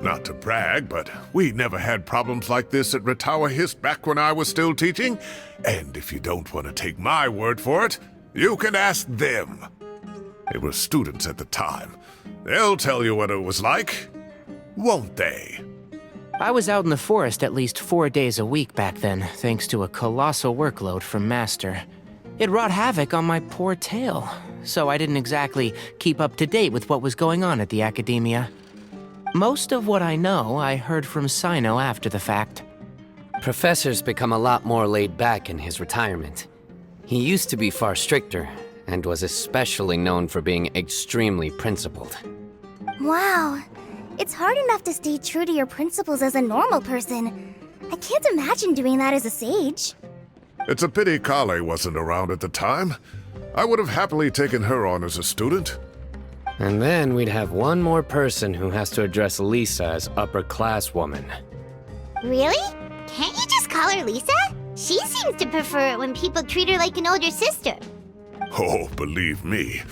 Not to brag, but we never had problems like this at Ratawa Hist back when I was still teaching. And if you don't want to take my word for it, you can ask them. They were students at the time. They'll tell you what it was like, won't they? I was out in the forest at least 4 days a week back then, thanks to a colossal workload from Master. It wrought havoc on my poor tail, so I didn't exactly keep up to date with what was going on at the Academia. Most of what I know, I heard from Sino after the fact. Professor's become a lot more laid back in his retirement. He used to be far stricter, and was especially known for being extremely principled. Wow. It's hard enough to stay true to your principles as a normal person. I can't imagine doing that as a sage. It's a pity Kale wasn't around at the time. I would have happily taken her on as a student. And then we'd have one more person who has to address Lisa as upper-class woman. Really? Can't you just call her Lisa? She seems to prefer it when people treat her like an older sister. Oh, believe me,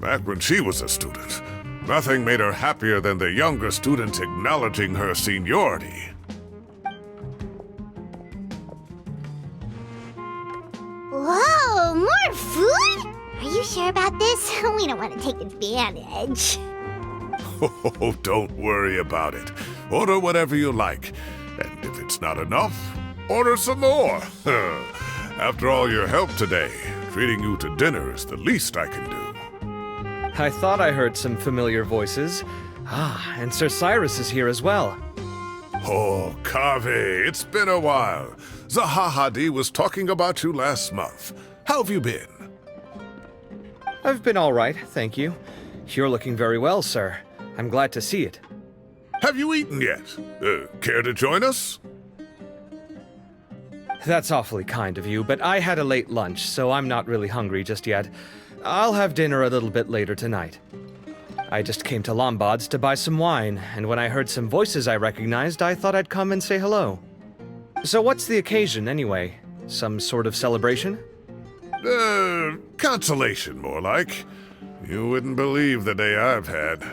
back when she was a student, nothing made her happier than the younger students acknowledging her seniority. Whoa, more food? Are you sure about this? We don't want to take advantage. Oh, don't worry about it. Order whatever you like. And if it's not enough, order some more. After all your help today, treating you to dinner is the least I can do. I thought I heard some familiar voices. Ah, and Sir Cyrus is here as well. Oh, Kaveh, it's been a while. Zahahadi was talking about you last month. How have you been? I've been all right, thank you. You're looking very well, sir. I'm glad to see it. Have you eaten yet? Care to join us? That's awfully kind of you, but I had a late lunch, so I'm not really hungry just yet. I'll have dinner a little bit later tonight. I just came to Lombard's to buy some wine, and when I heard some voices I recognized, I thought I'd come and say hello. So what's the occasion, anyway? Some sort of celebration? Consolation, more like. You wouldn't believe the day I've had.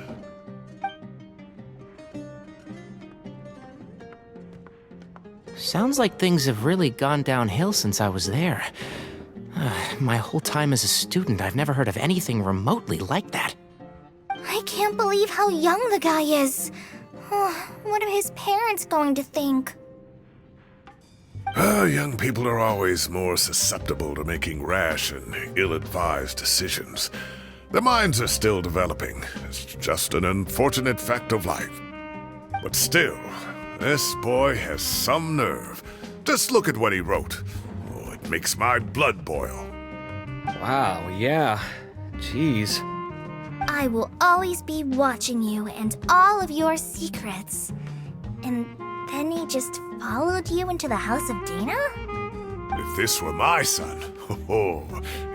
Sounds like things have really gone downhill since I was there. My whole time as a student, I've never heard of anything remotely like that. I can't believe how young the guy is. What are his parents going to think? Young people are always more susceptible to making rash and ill-advised decisions. Their minds are still developing. It's just an unfortunate fact of life. But still, this boy has some nerve. Just look at what he wrote. Oh, it makes my blood boil. Wow, yeah. Jeez. I will always be watching you and all of your secrets. And then he just followed you into the house of Dana? If this were my son,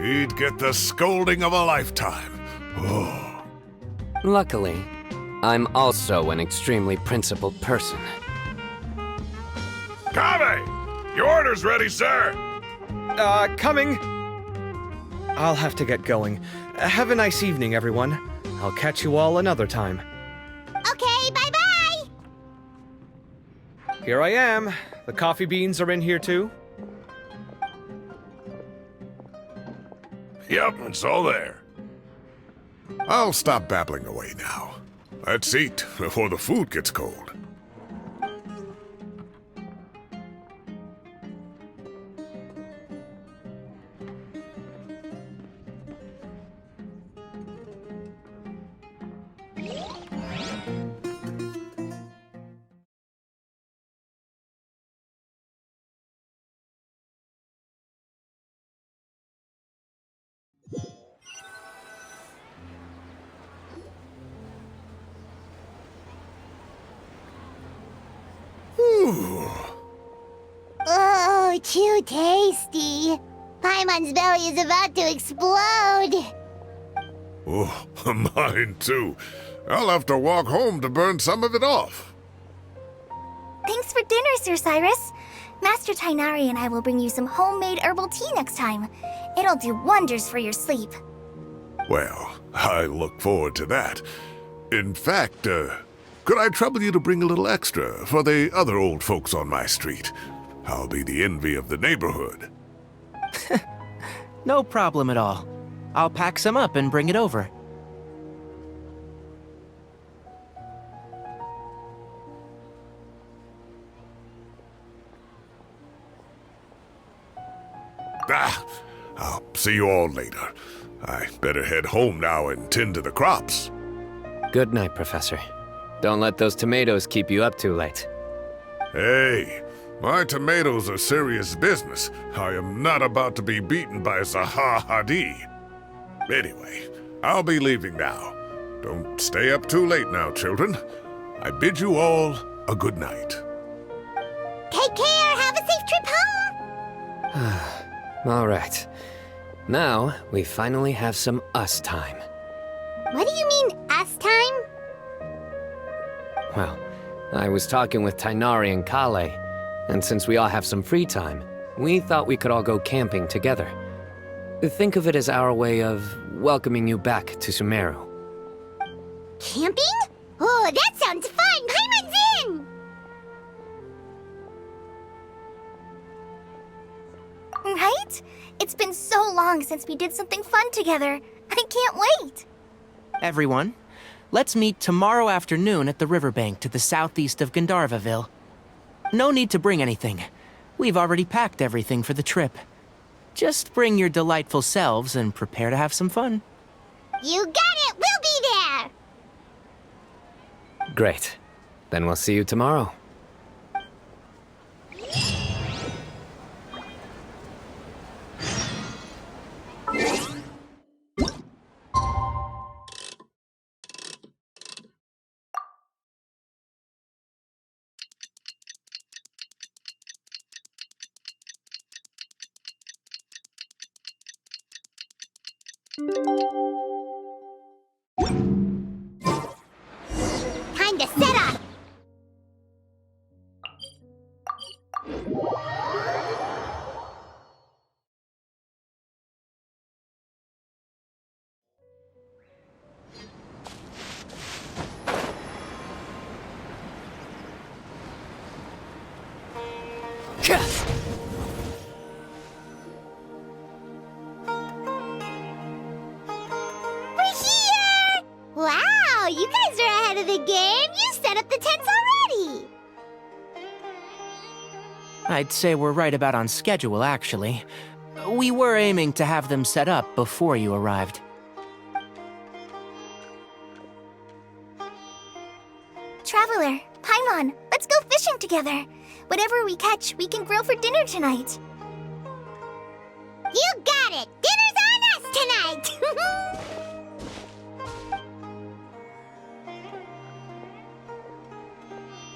he'd get the scolding of a lifetime. Oh. Luckily, I'm also an extremely principled person. Kaveh! Your order's ready, sir! Coming! I'll have to get going. Have a nice evening, everyone. I'll catch you all another time. Okay, bye-bye! Here I am. The coffee beans are in here too. Yep, it's all there. I'll stop babbling away now. Let's eat before the food gets cold. Oh, too tasty. Paimon's belly is about to explode. Oh, mine too. I'll have to walk home to burn some of it off. Thanks for dinner, Sir Cyrus. Master Tainari and I will bring you some homemade herbal tea next time. It'll do wonders for your sleep. Well, I look forward to that. In fact, could I trouble you to bring a little extra for the other old folks on my street? I'll be the envy of the neighborhood. No problem at all. I'll pack some up and bring it over. I'll see you all later. I better head home now and tend to the crops. Good night, Professor. Don't let those tomatoes keep you up too late. Hey, my tomatoes are serious business. I am not about to be beaten by Zaha Hadi. Anyway, I'll be leaving now. Don't stay up too late now, children. I bid you all a good night. Take care. Have a safe trip home. All right. Now, we finally have some us time. What do you mean, us time? Well, I was talking with Tainari and Kale, and since we all have some free time, we thought we could all go camping together. Think of it as our way of welcoming you back to Sumeru. Camping? Oh, that sounds fun! Paimon's in! Right? It's been so long since we did something fun together. I can't wait! Everyone, let's meet tomorrow afternoon at the riverbank to the southeast of Gandharvaville. No need to bring anything. We've already packed everything for the trip. Just bring your delightful selves and prepare to have some fun. You got it! We'll be there! Great. Then we'll see you tomorrow. Time to set up! Wow, you guys are ahead of the game! You set up the tents already! I'd say we're right about on schedule, actually. We were aiming to have them set up before you arrived. Traveler, Paimon, let's go fishing together. Whatever we catch, we can grill for dinner tonight. You got it! Dinner's on us tonight!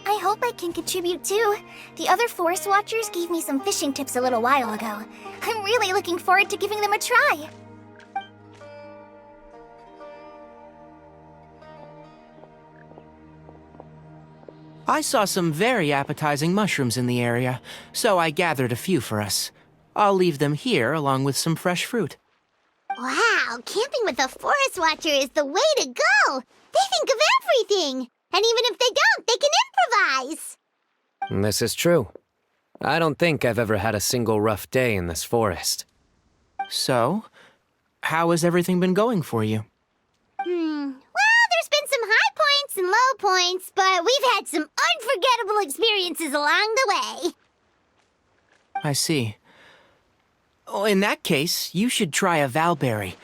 I hope I can contribute too. The other forest watchers gave me some fishing tips a little while ago. I'm really looking forward to giving them a try. I saw some very appetizing mushrooms in the area, so I gathered a few for us. I'll leave them here along with some fresh fruit. Wow, camping with a forest watcher is the way to go! They think of everything! And even if they don't, they can improvise! This is true. I don't think I've ever had a single rough day in this forest. So, how has everything been going for you? Well, there's been some high points and low points, but we've had some unforgettable experiences along the way. I see. Oh, in that case, you should try a valberry.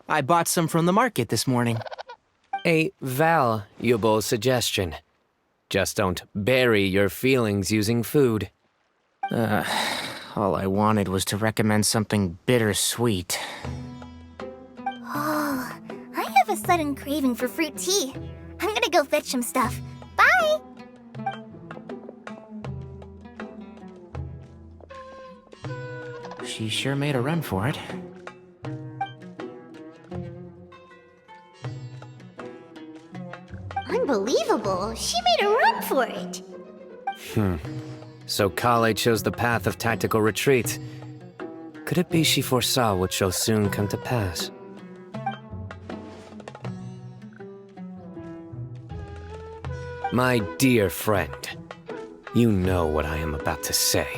I bought some from the market this morning. A valuable suggestion. Just don't bury your feelings using food. All I wanted was to recommend something bittersweet. Oh, I have a sudden craving for fruit tea. I'm gonna go fetch some stuff. Bye! She sure made a run for it. Unbelievable! She made a run for it! So Kale chose the path of tactical retreat. Could it be she foresaw what shall soon come to pass? My dear friend, you know what I am about to say.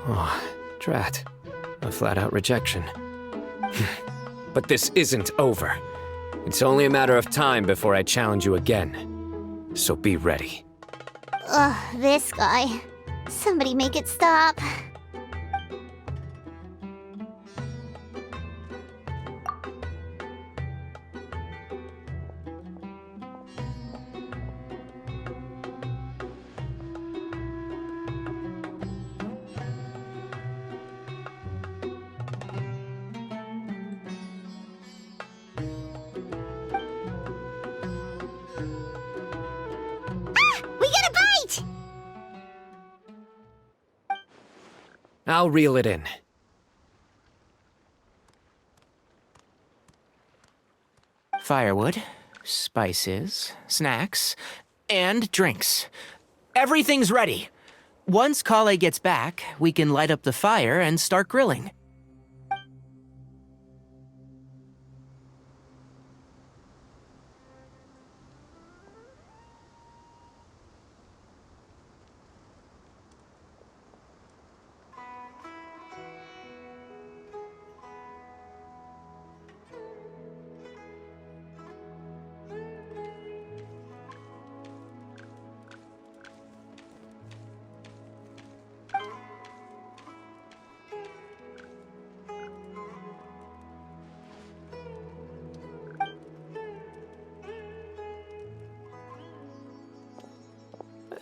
Oh, drat. A flat-out rejection. But this isn't over. It's only a matter of time before I challenge you again. So be ready. Ugh, this guy. Somebody make it stop. We got a bite! I'll reel it in. Firewood, spices, snacks, and drinks. Everything's ready. Once Kale gets back, we can light up the fire and start grilling.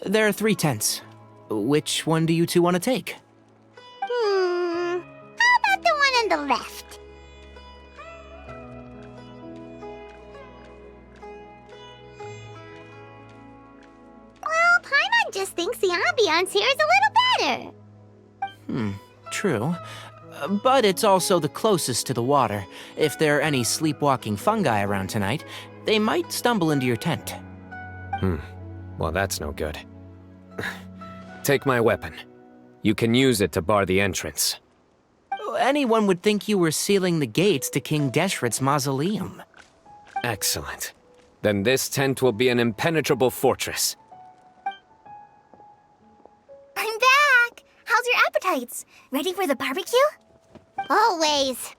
There are 3 tents. Which one do you two want to take? How about the one on the left? Well, Paimon just thinks the ambiance here is a little better. True. But it's also the closest to the water. If there are any sleepwalking fungi around tonight, they might stumble into your tent. Well, that's no good. Take my weapon. You can use it to bar the entrance. Anyone would think you were sealing the gates to King Deshret's mausoleum. Excellent. Then this tent will be an impenetrable fortress. I'm back! How's your appetites? Ready for the barbecue? Always.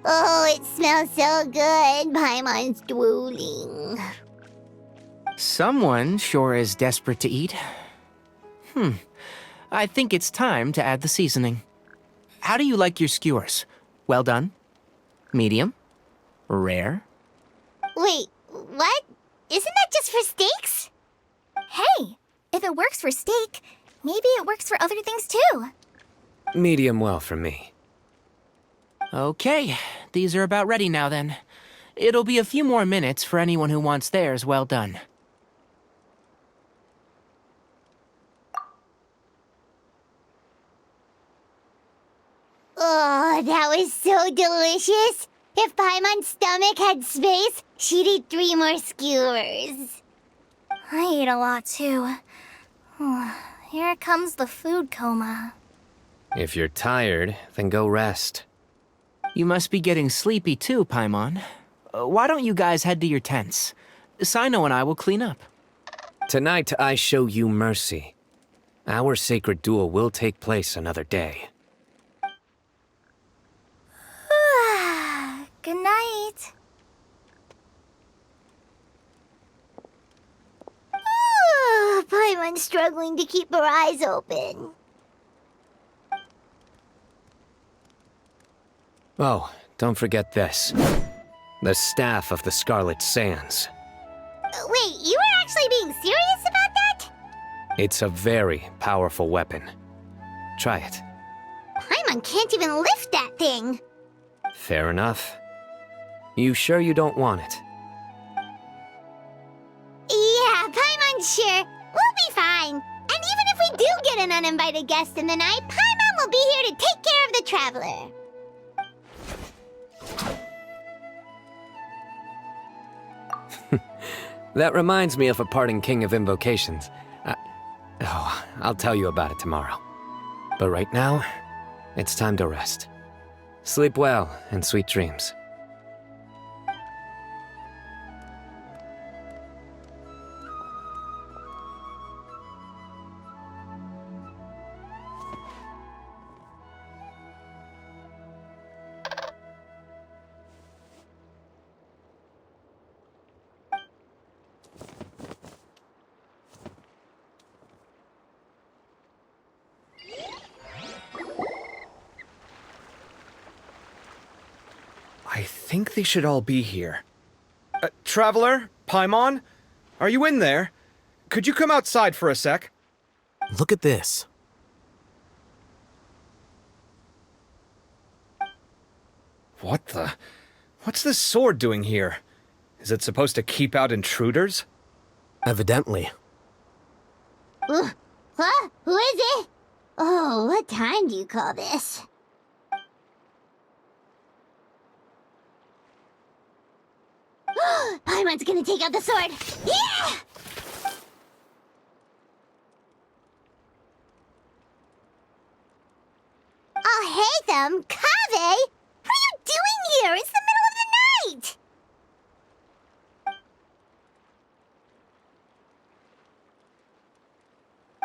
Oh, it smells so good. Paimon's drooling. Someone sure is desperate to eat. I think it's time to add the seasoning. How do you like your skewers? Well done? Medium? Rare? Wait, what? Isn't that just for steaks? Hey, if it works for steak, maybe it works for other things too. Medium well for me. Okay, these are about ready now then. It'll be a few more minutes for anyone who wants theirs well done. Oh, that was so delicious. If Paimon's stomach had space, she'd eat 3 more skewers. I ate a lot too. Here comes the food coma. If you're tired, then go rest. You must be getting sleepy too, Paimon. Why don't you guys head to your tents? Sino and I will clean up. Tonight I show you mercy. Our sacred duel will take place another day. Good night. Paimon's struggling to keep her eyes open. Oh, don't forget this. The Staff of the Scarlet Sands. Wait, you were actually being serious about that? It's a very powerful weapon. Try it. Paimon can't even lift that thing. Fair enough. You sure you don't want it? Yeah, Paimon's sure. We'll be fine. And even if we do get an uninvited guest in the night, Paimon will be here to take care of the traveler. That reminds me of a parting king of invocations. I'll tell you about it tomorrow. But right now, it's time to rest. Sleep well and sweet dreams. I think they should all be here. Traveler? Paimon? Are you in there? Could you come outside for a sec? Look at this. What the? What's this sword doing here? Is it supposed to keep out intruders? Evidently. Huh? Who is it? Oh, what time do you call this? Paimon's gonna take out the sword! Yeah! Oh, hey them! Kaveh! What are you doing here? It's the middle of the night!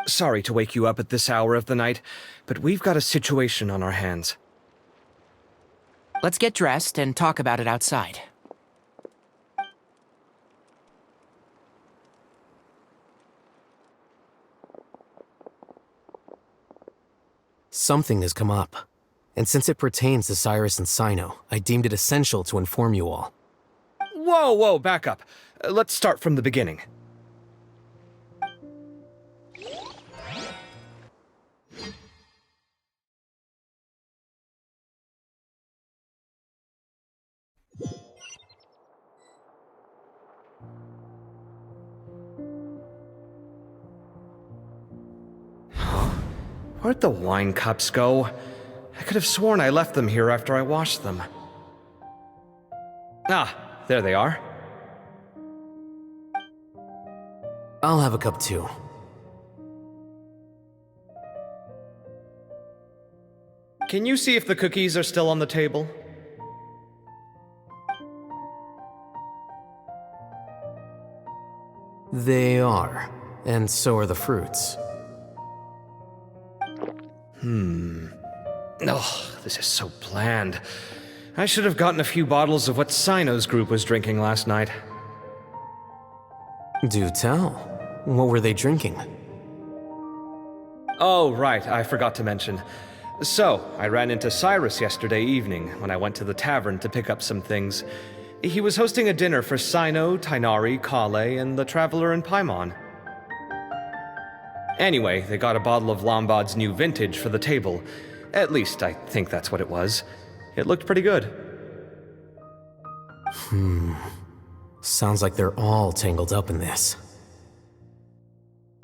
Sorry to wake you up at this hour of the night, but we've got a situation on our hands. Let's get dressed and talk about it outside. Something has come up. And since it pertains to Cyrus and Sino, I deemed it essential to inform you all. Whoa, back up. Let's start from the beginning. Where'd the wine cups go? I could have sworn I left them here after I washed them. Ah, there they are. I'll have a cup too. Can you see if the cookies are still on the table? They are. And so are the fruits. Oh, this is so bland. I should have gotten a few bottles of what Sino's group was drinking last night. Do tell. What were they drinking? Oh, right, I forgot to mention. So, I ran into Cyrus yesterday evening when I went to the tavern to pick up some things. He was hosting a dinner for Sino, Tighnari, Kale, and the Traveler and Paimon. Anyway, they got a bottle of Lombard's new vintage for the table. At least, I think that's what it was. It looked pretty good. Sounds like they're all tangled up in this.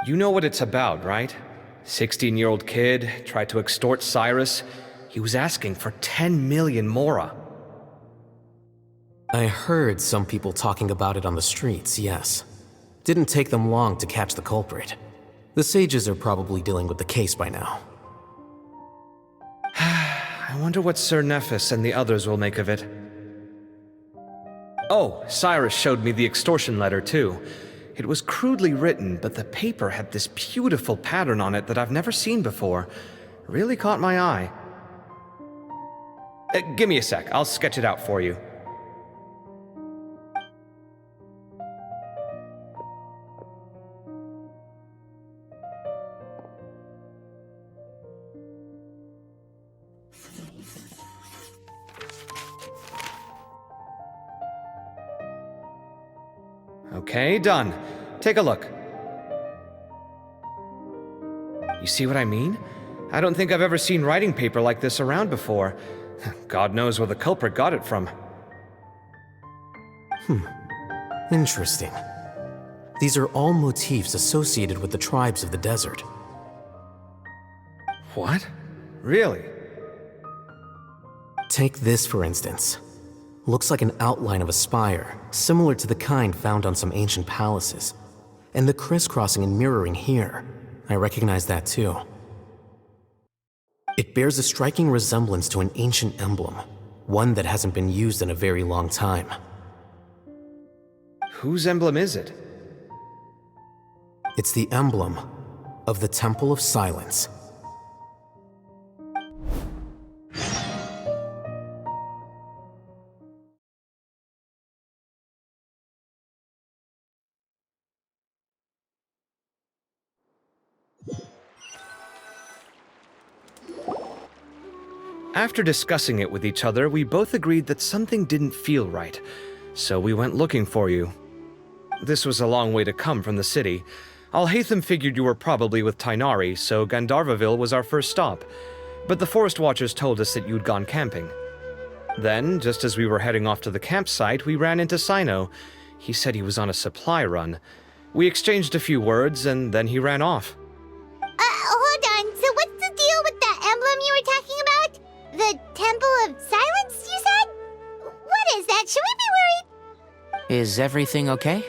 You know what it's about, right? 16-year-old kid tried to extort Cyrus. He was asking for 10 million mora. I heard some people talking about it on the streets, yes. Didn't take them long to catch the culprit. The sages are probably dealing with the case by now. I wonder what Sir Nephis and the others will make of it. Oh, Cyrus showed me the extortion letter, too. It was crudely written, but the paper had this beautiful pattern on it that I've never seen before. Really caught my eye. Give me a sec, I'll sketch it out for you. Okay, done. Take a look. You see what I mean? I don't think I've ever seen writing paper like this around before. God knows where the culprit got it from. Interesting. These are all motifs associated with the tribes of the desert. What? Really? Take this, for instance. Looks like an outline of a spire, similar to the kind found on some ancient palaces. And the crisscrossing and mirroring here, I recognize that too. It bears a striking resemblance to an ancient emblem, one that hasn't been used in a very long time. Whose emblem is it? It's the emblem of the Temple of Silence. After discussing it with each other, we both agreed that something didn't feel right, so we went looking for you. This was a long way to come from the city. Alhaitham figured you were probably with Tainari, so Gandharvaville was our first stop, but the Forest Watchers told us that you'd gone camping. Then, just as we were heading off to the campsite, we ran into Sino. He said he was on a supply run. We exchanged a few words, and then he ran off. Hold on, so what's the deal with that emblem you were talking about? The Temple of Silence, you said? What is that? Should we be worried? Is everything okay?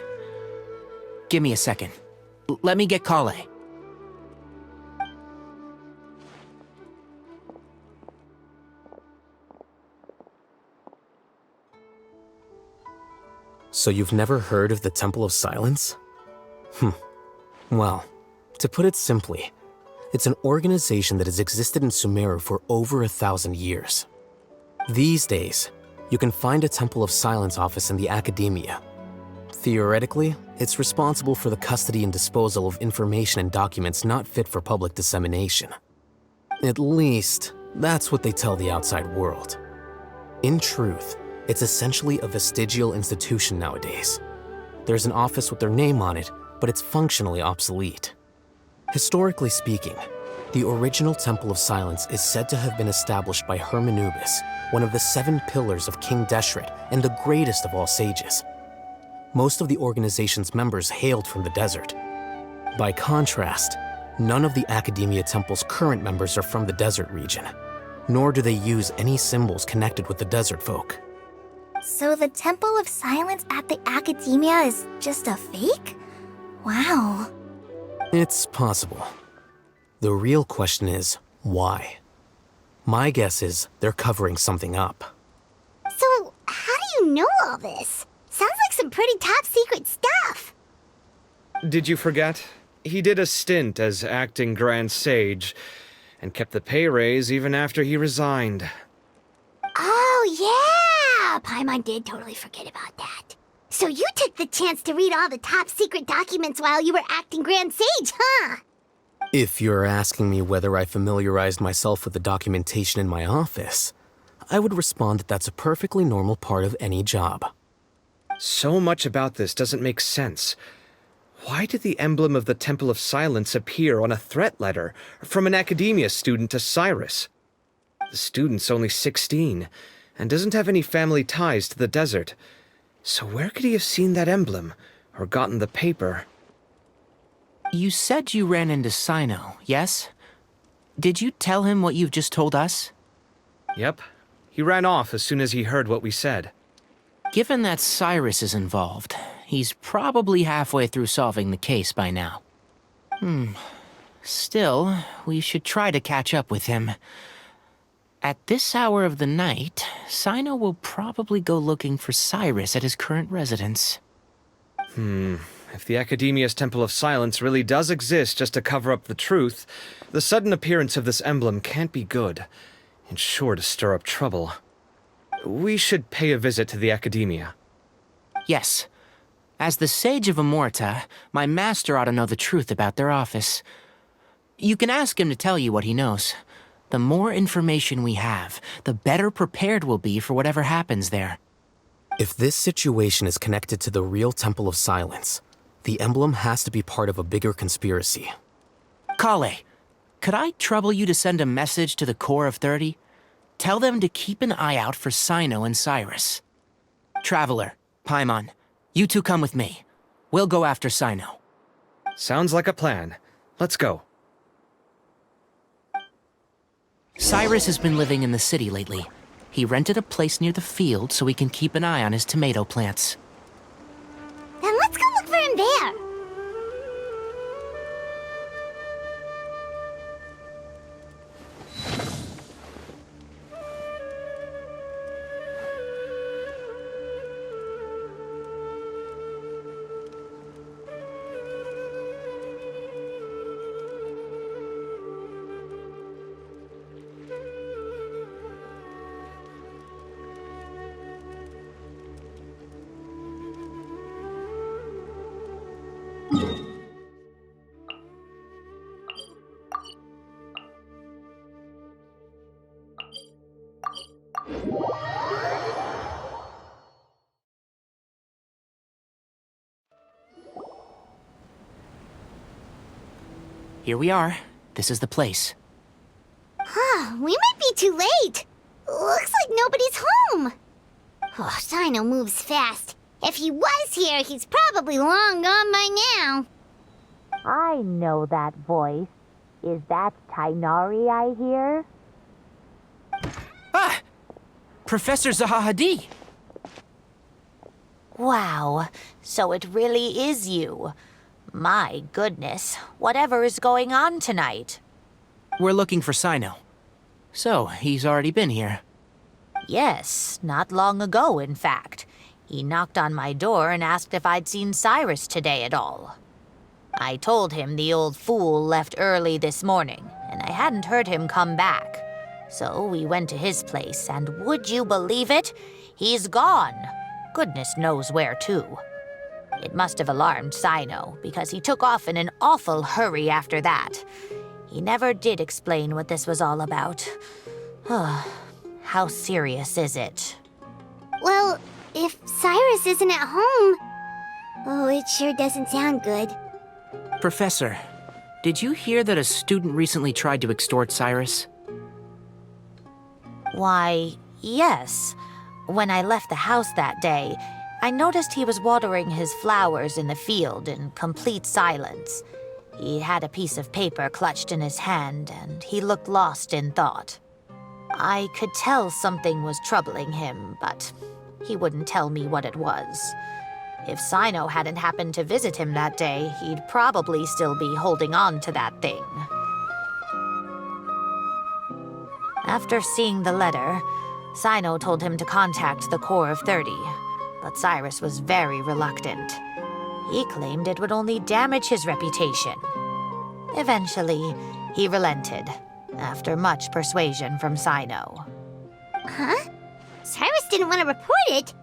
Give me a second. Let me get Kale. So you've never heard of the Temple of Silence? Well, to put it simply, it's an organization that has existed in Sumeru for over 1,000 years. These days, you can find a Temple of Silence office in the academia. Theoretically, it's responsible for the custody and disposal of information and documents not fit for public dissemination. At least, that's what they tell the outside world. In truth, it's essentially a vestigial institution nowadays. There's an office with their name on it, but it's functionally obsolete. Historically speaking, the original Temple of Silence is said to have been established by Hermanubis, one of the 7 pillars of King Deshret and the greatest of all sages. Most of the organization's members hailed from the desert. By contrast, none of the Academia Temple's current members are from the desert region, nor do they use any symbols connected with the desert folk. So the Temple of Silence at the Academia is just a fake? Wow. It's possible. The real question is, why? My guess is they're covering something up. So, how do you know all this? Sounds like some pretty top secret stuff. Did you forget? He did a stint as acting Grand Sage, and kept the pay raise even after he resigned. Oh, yeah! Paimon did totally forget about that. So you took the chance to read all the top secret documents while you were acting Grand Sage, huh? If you're asking me whether I familiarized myself with the documentation in my office, I would respond that that's a perfectly normal part of any job. So much about this doesn't make sense. Why did the emblem of the Temple of Silence appear on a threat letter from an academia student to Cyrus? The student's only 16, and doesn't have any family ties to the desert. So where could he have seen that emblem, or gotten the paper? You said you ran into Sino, yes? Did you tell him what you've just told us? Yep. He ran off as soon as he heard what we said. Given that Cyrus is involved, he's probably halfway through solving the case by now. Still, we should try to catch up with him. At this hour of the night, Sino will probably go looking for Cyrus at his current residence. If the Academia's Temple of Silence really does exist just to cover up the truth, the sudden appearance of this emblem can't be good, and sure to stir up trouble. We should pay a visit to the Academia. Yes. As the Sage of Amorta, my master ought to know the truth about their office. You can ask him to tell you what he knows. The more information we have, the better prepared we'll be for whatever happens there. If this situation is connected to the real Temple of Silence, the emblem has to be part of a bigger conspiracy. Kale, could I trouble you to send a message to the Core of 30? Tell them to keep an eye out for Sino and Cyrus. Traveler, Paimon, you two come with me. We'll go after Sino. Sounds like a plan. Let's go. Cyrus has been living in the city lately. He rented a place near the field so we can keep an eye on his tomato plants. Then let's go look for him there. Here we are. This is the place. We might be too late. Looks like nobody's home. Oh, Sino moves fast. If he was here, he's probably long gone by now. I know that voice. Is that Tainari I hear? Ah! Professor Zahahadi! Wow, so it really is you. My goodness, whatever is going on tonight? We're looking for Sino. So, he's already been here. Yes, not long ago, in fact. He knocked on my door and asked if I'd seen Cyrus today at all. I told him the old fool left early this morning, and I hadn't heard him come back. So we went to his place, and would you believe it? He's gone. Goodness knows where to. It must have alarmed Sino, because he took off in an awful hurry after that. He never did explain what this was all about. How serious is it? Well, if Cyrus isn't at home... Oh, it sure doesn't sound good. Professor, did you hear that a student recently tried to extort Cyrus? Why, yes. When I left the house that day, I noticed he was watering his flowers in the field in complete silence. He had a piece of paper clutched in his hand, and he looked lost in thought. I could tell something was troubling him, but he wouldn't tell me what it was. If Sino hadn't happened to visit him that day, he'd probably still be holding on to that thing. After seeing the letter, Sino told him to contact the Corps of 30, but Cyrus was very reluctant. He claimed it would only damage his reputation. Eventually, he relented, after much persuasion from Sino. Huh? Cyrus didn't want to report it?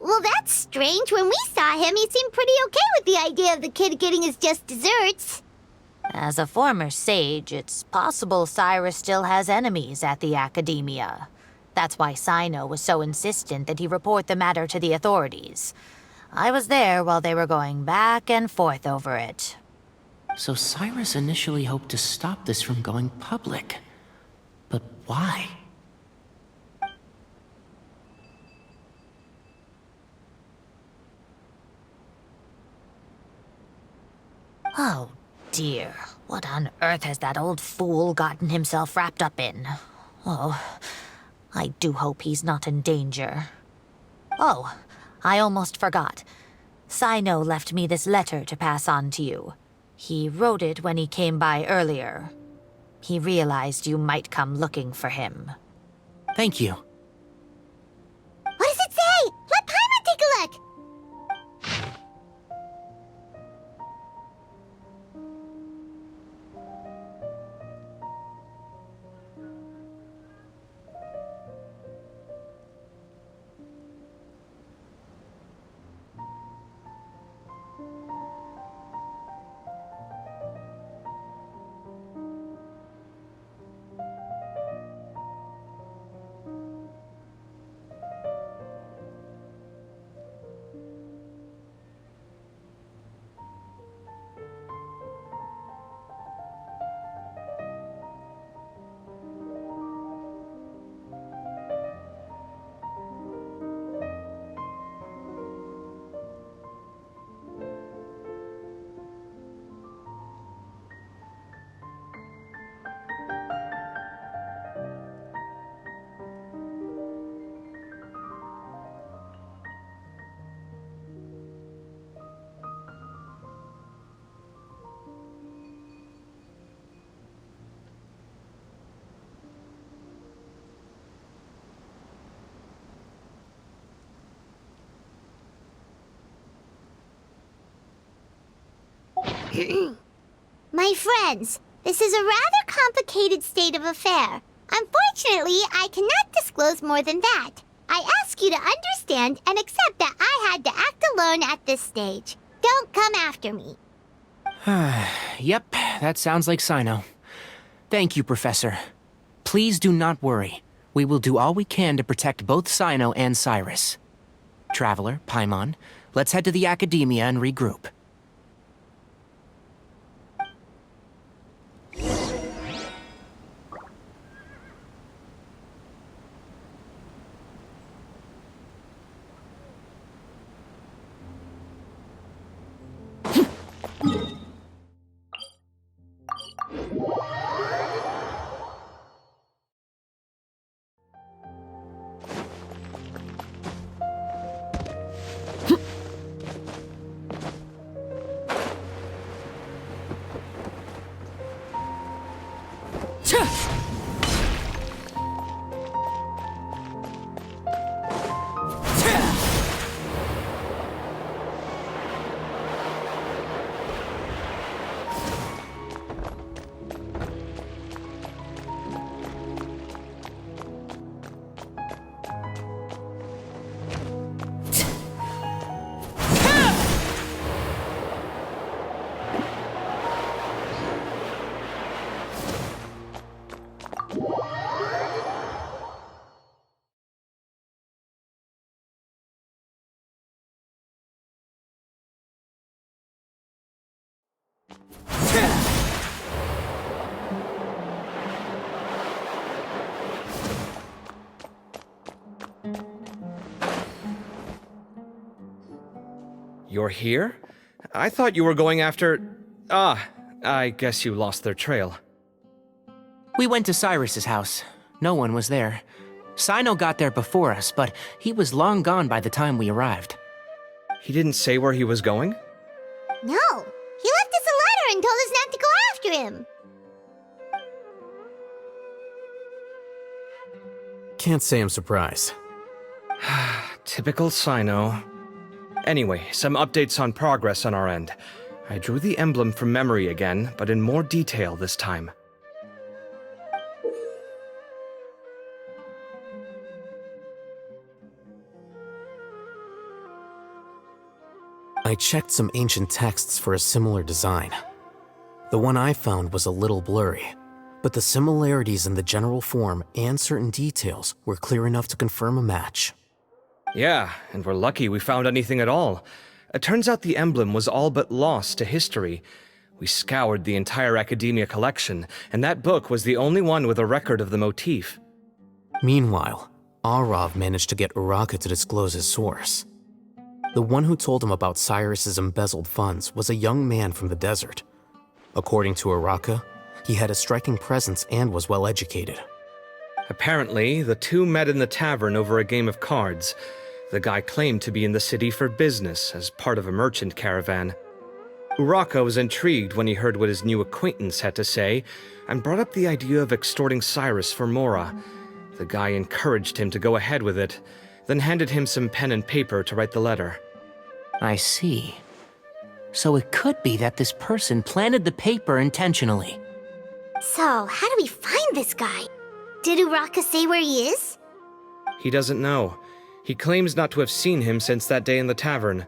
Well, that's strange. When we saw him, he seemed pretty okay with the idea of the kid getting his just desserts. As a former sage, it's possible Cyrus still has enemies at the Academia. That's why Sino was so insistent that he report the matter to the authorities. I was there while they were going back and forth over it. So Cyrus initially hoped to stop this from going public. But why? Oh, dear. What on earth has that old fool gotten himself wrapped up in? Oh, I do hope he's not in danger. Oh, I almost forgot. Sino left me this letter to pass on to you. He wrote it when he came by earlier. He realized you might come looking for him. Thank you. What does it say? Let Paimon take a look! My friends, this is a rather complicated state of affair. Unfortunately, I cannot disclose more than that. I ask you to understand and accept that I had to act alone at this stage. Don't come after me. Yep, that sounds like Sino. Thank you, Professor. Please do not worry. We will do all we can to protect both Sino and Cyrus. Traveler, Paimon, let's head to the Academia and regroup. You're here? I thought you were going after... I guess you lost their trail. We went to Cyrus's house. No one was there. Sino got there before us, but he was long gone by the time we arrived. He didn't say where he was going? No, he left us a letter and told us not to go after him. Can't say I'm surprised. Typical Sino. Anyway, some updates on progress on our end. I drew the emblem from memory again, but in more detail this time. I checked some ancient texts for a similar design. The one I found was a little blurry, but the similarities in the general form and certain details were clear enough to confirm a match. Yeah, and we're lucky we found anything at all. It turns out the emblem was all but lost to history. We scoured the entire Academia collection, and that book was the only one with a record of the motif. Meanwhile, Arav managed to get Uraka to disclose his source. The one who told him about Cyrus's embezzled funds was a young man from the desert. According to Uraka, he had a striking presence and was well educated. Apparently, the two met in the tavern over a game of cards. The guy claimed to be in the city for business as part of a merchant caravan. Uraka was intrigued when he heard what his new acquaintance had to say and brought up the idea of extorting Cyrus for Mora. The guy encouraged him to go ahead with it, then handed him some pen and paper to write the letter. I see. So it could be that this person planted the paper intentionally. So, how do we find this guy? Did Uraka say where he is? He doesn't know. He claims not to have seen him since that day in the tavern.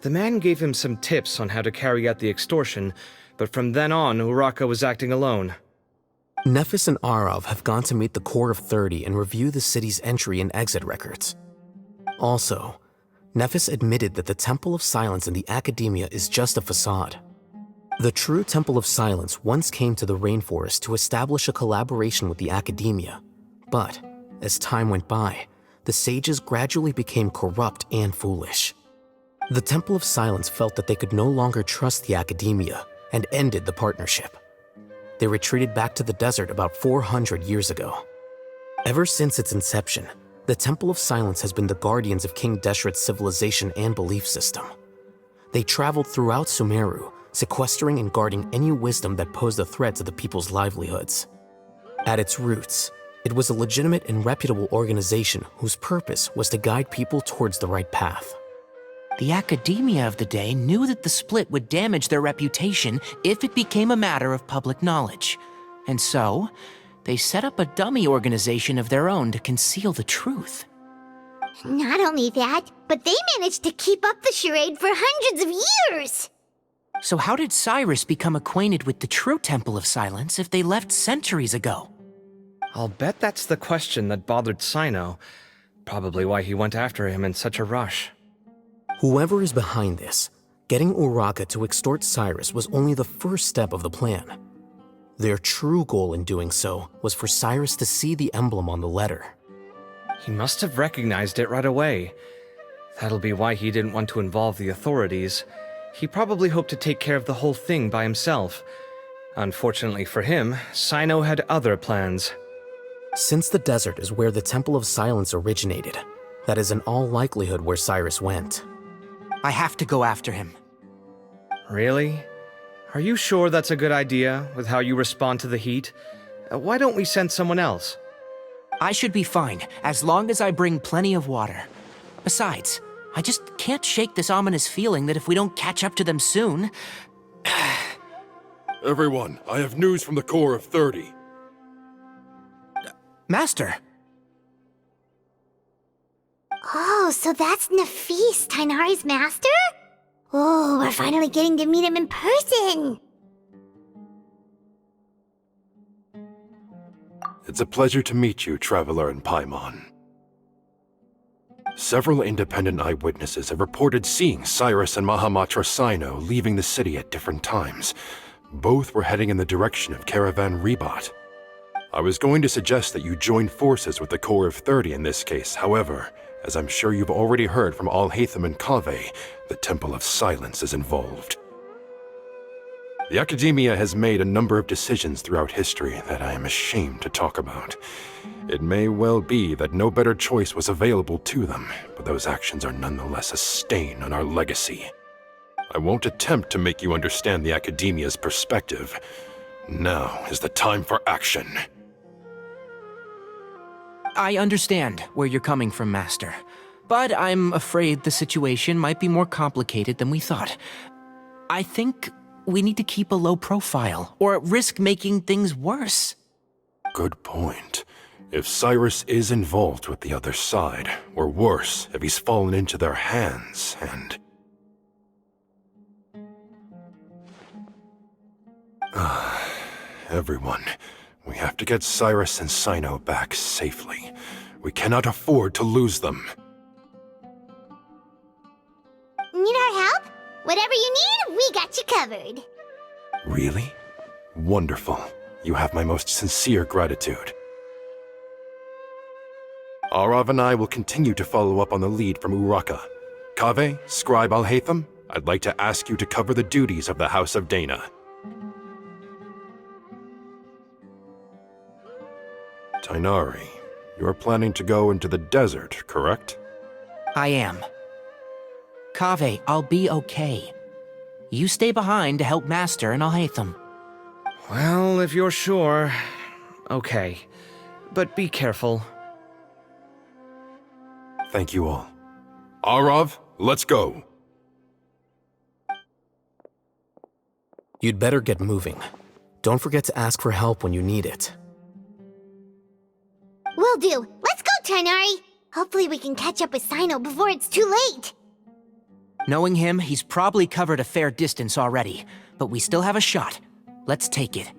The man gave him some tips on how to carry out the extortion, but from then on, Uraka was acting alone. Nephis and Arav have gone to meet the Core of 30 and review the city's entry and exit records. Also, Nephis admitted that the Temple of Silence in the Academia is just a facade. The true Temple of Silence once came to the rainforest to establish a collaboration with the Academia, but as time went by, the sages gradually became corrupt and foolish. The Temple of Silence felt that they could no longer trust the Academia and ended the partnership. They retreated back to the desert about 400 years ago. Ever since its inception, the Temple of Silence has been the guardians of King Deshret's civilization and belief system. They traveled throughout Sumeru, sequestering and guarding any wisdom that posed a threat to the people's livelihoods. At its roots, it was a legitimate and reputable organization whose purpose was to guide people towards the right path. The academia of the day knew that the split would damage their reputation if it became a matter of public knowledge. And so, they set up a dummy organization of their own to conceal the truth. Not only that, but they managed to keep up the charade for hundreds of years! So how did Cyrus become acquainted with the true Temple of Silence if they left centuries ago? I'll bet that's the question that bothered Sino. Probably why he went after him in such a rush. Whoever is behind this, getting Uraka to extort Cyrus was only the first step of the plan. Their true goal in doing so was for Cyrus to see the emblem on the letter. He must have recognized it right away. That'll be why he didn't want to involve the authorities. He probably hoped to take care of the whole thing by himself. Unfortunately for him, Sino had other plans. Since the desert is where the Temple of Silence originated, that is in all likelihood where Cyrus went. I have to go after him. Really? Are you sure that's a good idea, with how you respond to the heat? Why don't we send someone else? I should be fine, as long as I bring plenty of water. Besides, I just can't shake this ominous feeling that if we don't catch up to them soon... Everyone, I have news from the Corps of 30. Master! Oh, so that's Nafis, Tainari's master? Oh, we're finally getting to meet him in person! It's a pleasure to meet you, Traveler in Paimon. Several independent eyewitnesses have reported seeing Cyrus and Mahamatra Sino leaving the city at different times. Both were heading in the direction of Caravan Rebat. I was going to suggest that you join forces with the Corps of 30 in this case. However, as I'm sure you've already heard from Al-Haytham and Kaveh, the Temple of Silence is involved. The Academia has made a number of decisions throughout history that I am ashamed to talk about. It may well be that no better choice was available to them, but those actions are nonetheless a stain on our legacy. I won't attempt to make you understand the Academia's perspective. Now is the time for action. I understand where you're coming from, Master. But I'm afraid the situation might be more complicated than we thought. I think we need to keep a low profile, or risk making things worse. Good point. If Cyrus is involved with the other side, or worse, if he's fallen into their hands, and... Everyone, we have to get Cyrus and Sino back safely. We cannot afford to lose them. Need our help? Whatever you need, we got you covered. Really? Wonderful. You have my most sincere gratitude. Arav and I will continue to follow up on the lead from Uraka. Kaveh, Scribe Al-Haytham, I'd like to ask you to cover the duties of the House of Dana. Tainari, you are planning to go into the desert, correct? I am. Kaveh, I'll be okay. You stay behind to help Master and Al-Haytham. Well, if you're sure... Okay. But be careful. Thank you all. Arav, let's go! You'd better get moving. Don't forget to ask for help when you need it. Will do. Let's go, Tainari. Hopefully we can catch up with Sino before it's too late. Knowing him, he's probably covered a fair distance already, but we still have a shot. Let's take it.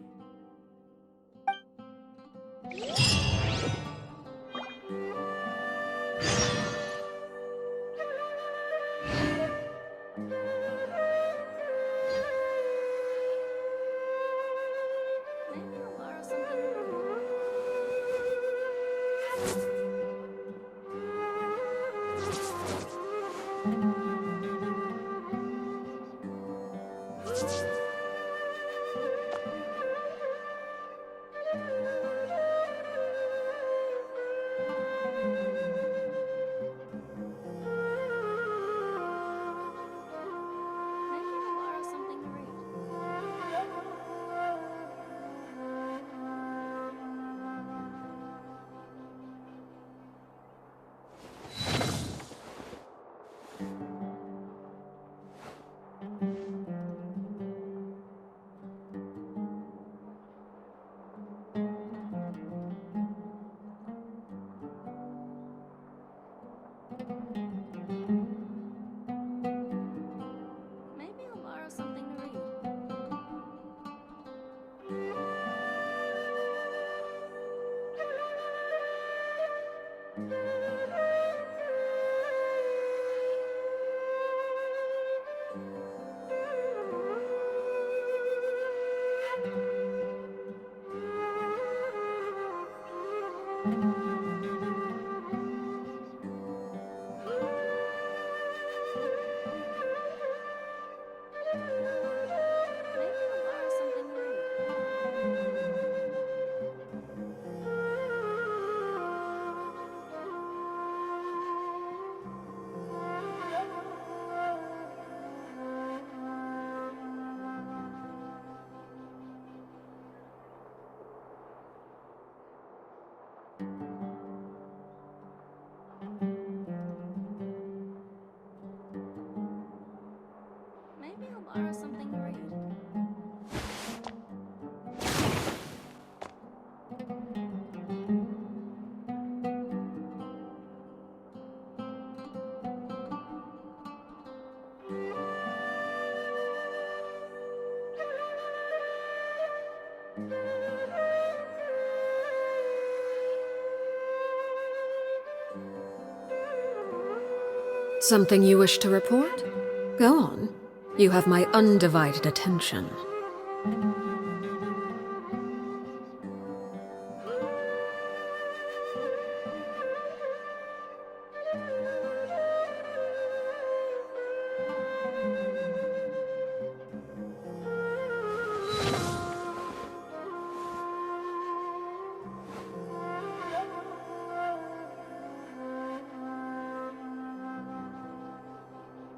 Maybe I'll borrow something to read. Something you wish to report? Go on. You have my undivided attention.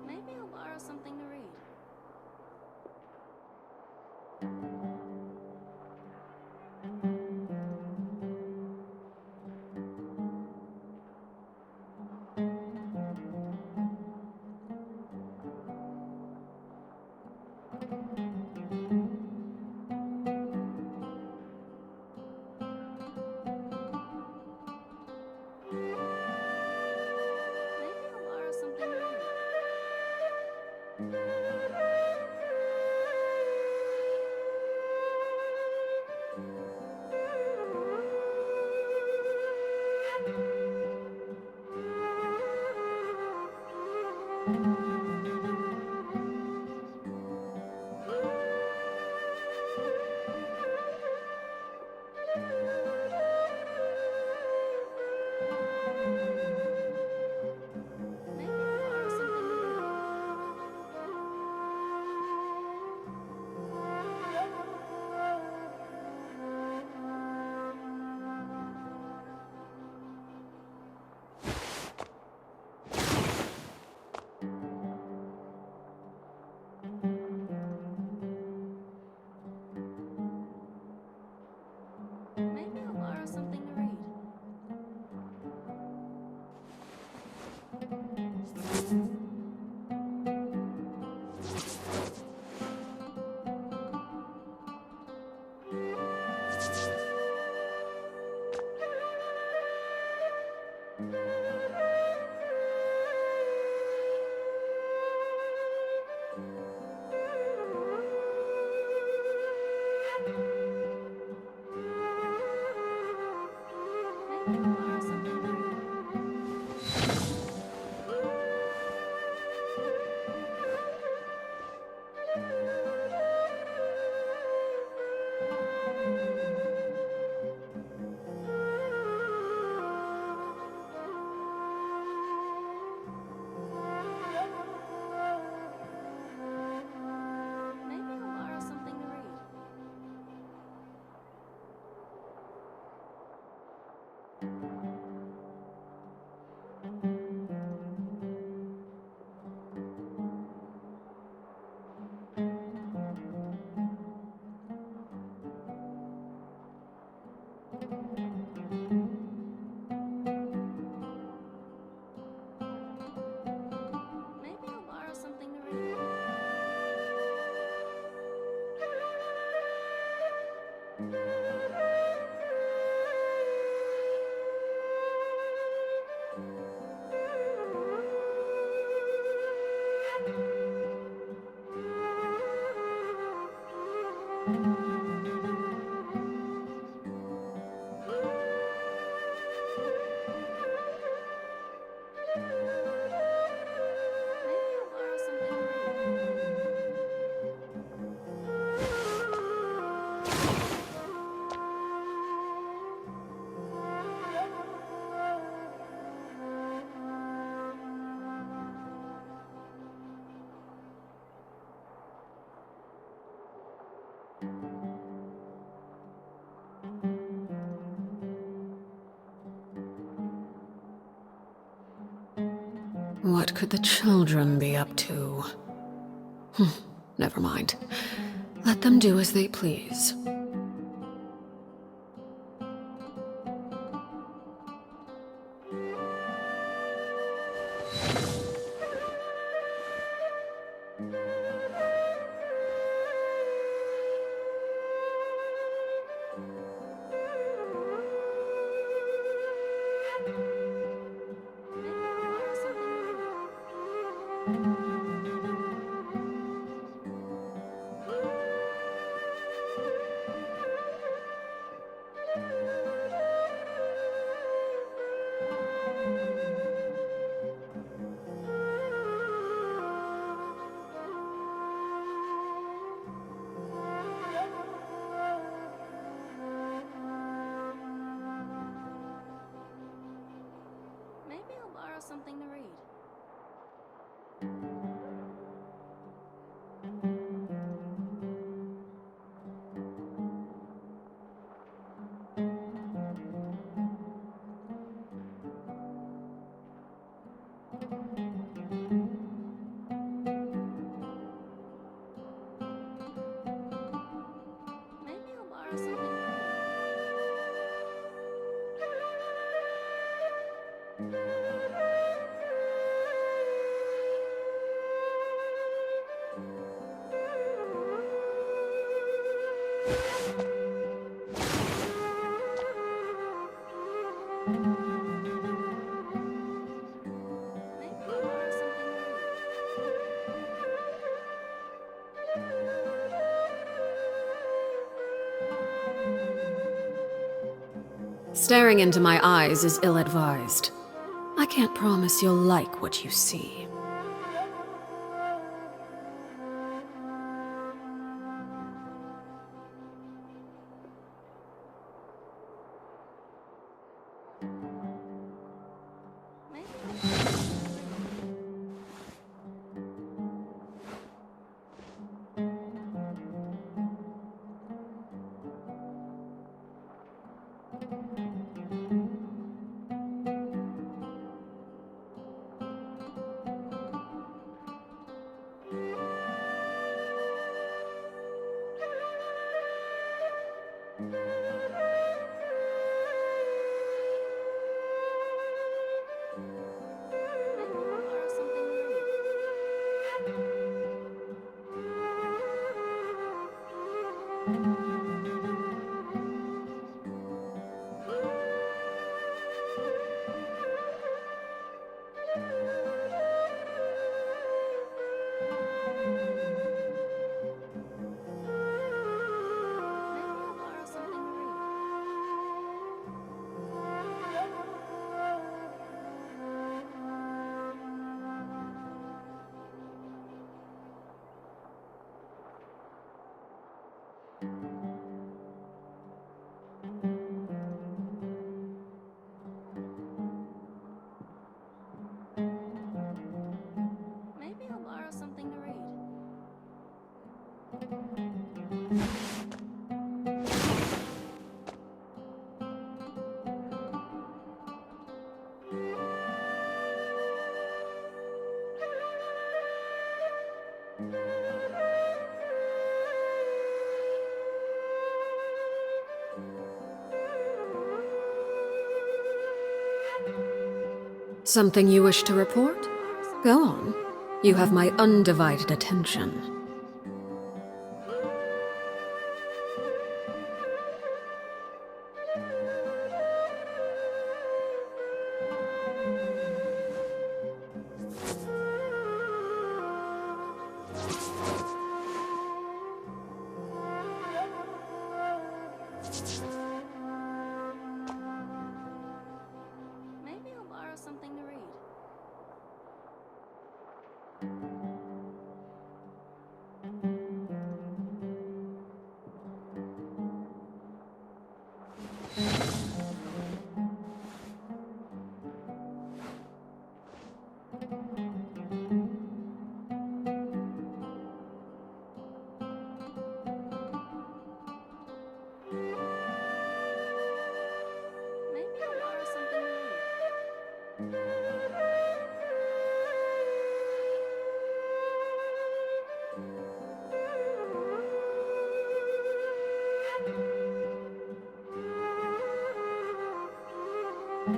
Maybe I'll borrow something to read. Maybe I'll borrow something to read. Maybe I'll borrow something to read. Maybe I'll borrow something to read. Maybe I'll borrow something to read. Maybe I'll borrow something to read. Maybe I'll borrow something to read. What could the children be up to? Never mind. Let them do as they please. Maybe I'll borrow something to read. Maybe I'll borrow something to read. Maybe I'll borrow something to read. Staring into my eyes is ill-advised. I can't promise you'll like what you see. Maybe I'll borrow something to read. Maybe I'll borrow something to read. Maybe I'll borrow something to read. Maybe I'll borrow something to read. Something you wish to report? Go on. You have my undivided attention. Maybe I'll borrow something to read. Maybe I'll borrow something to read. Maybe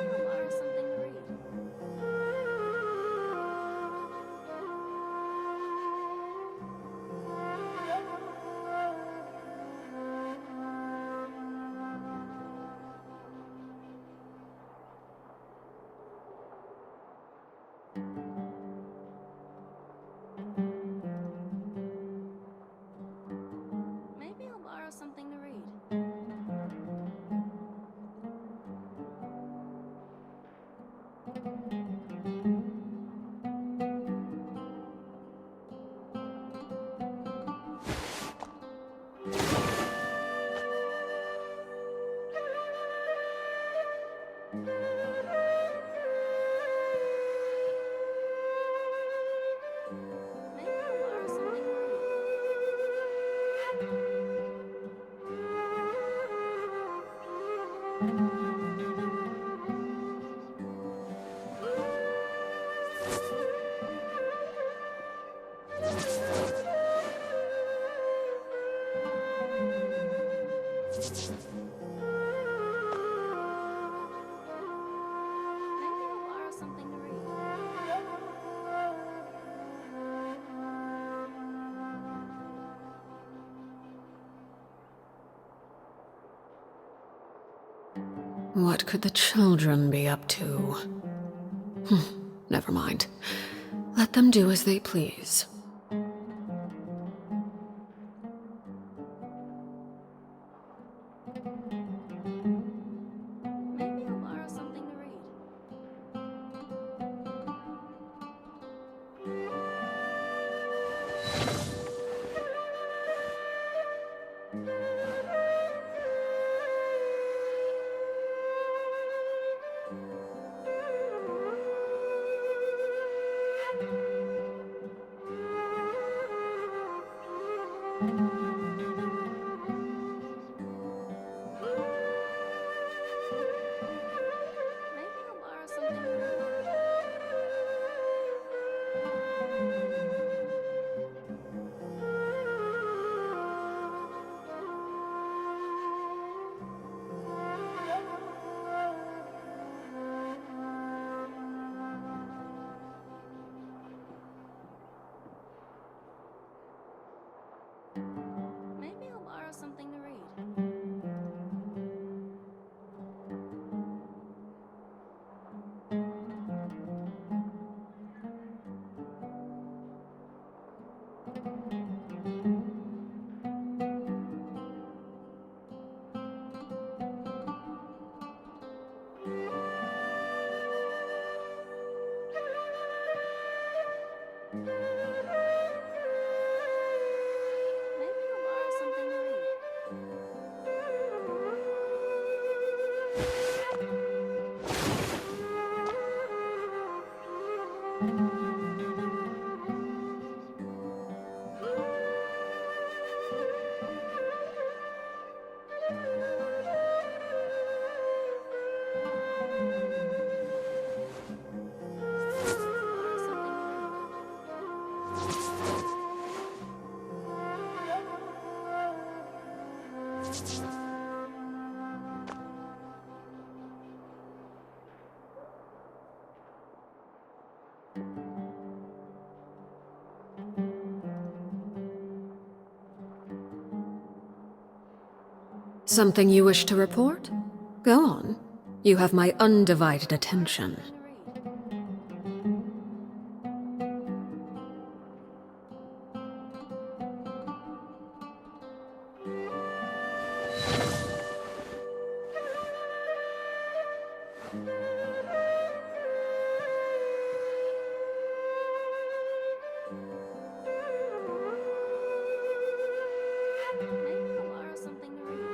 I'll borrow something to read. Maybe I'll borrow something to read. Maybe I'll borrow something to read. Maybe I'll borrow something to read. What could the children be up to? Never mind. Let them do as they please. Maybe I'll borrow something to read. Maybe I'll borrow something to read. Maybe I'll borrow something to read. Maybe I'll borrow something to read. Borrow something to read. Something you wish to report? Go on. You have my undivided attention. Maybe I'll borrow something to read.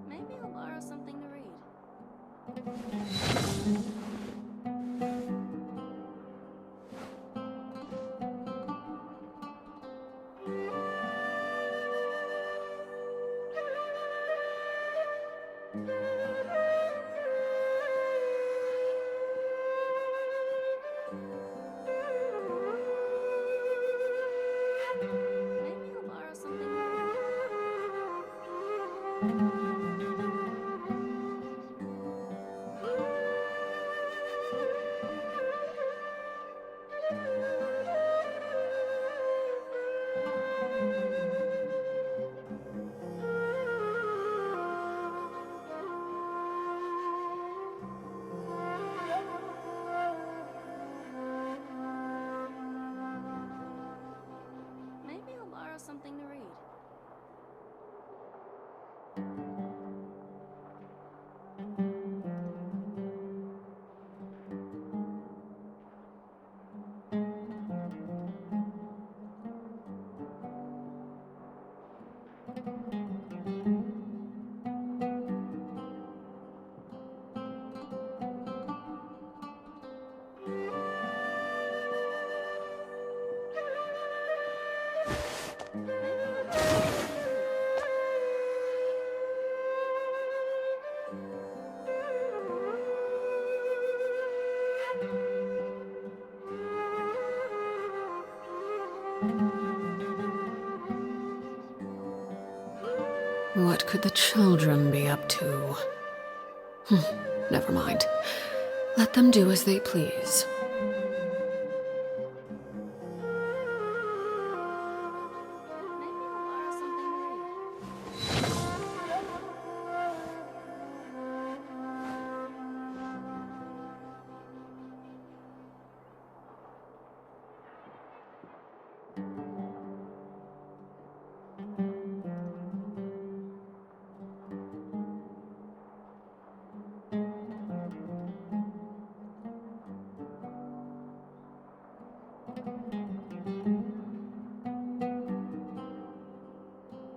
Maybe I'll borrow something to read. Maybe I'll borrow something to Maybe I'll borrow something to read. What could the children be up to? Never mind. Let them do as they please. Maybe I'll borrow something to read.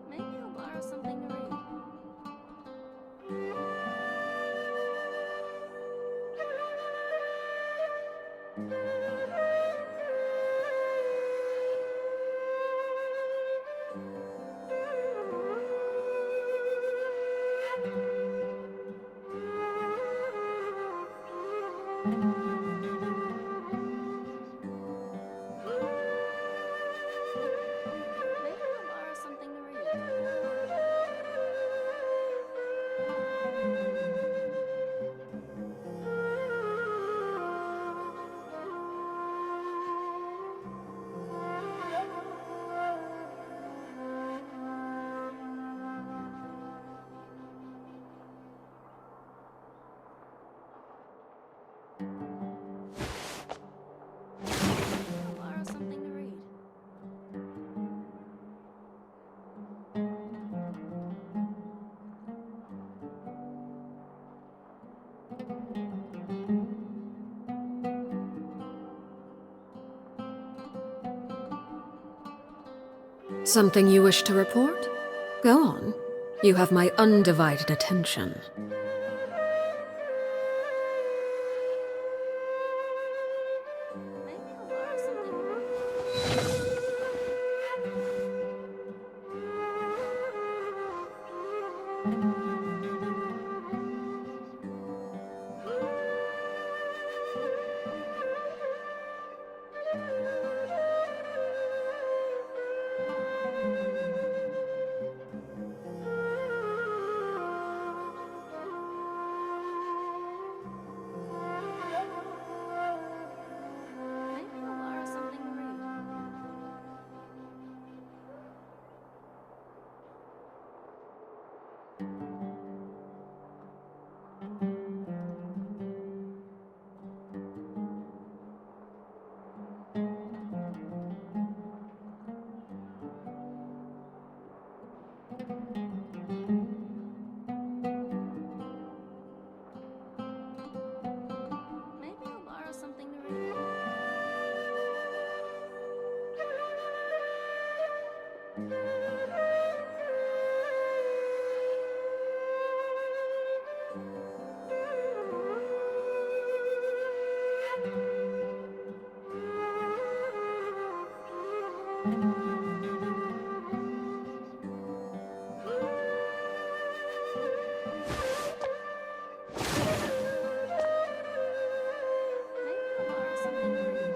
Maybe I'll borrow something to read. Maybe I'll borrow something to read. I'll borrow something to read. Something you wish to report? Go on. You have my undivided attention. Maybe I'll borrow something to read. Maybe I'll borrow something to read. Maybe I'll borrow something to read.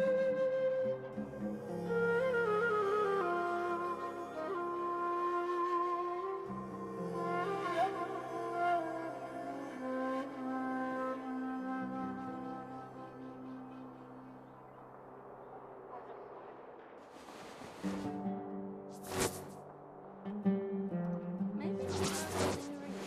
Maybe I'll borrow something to read.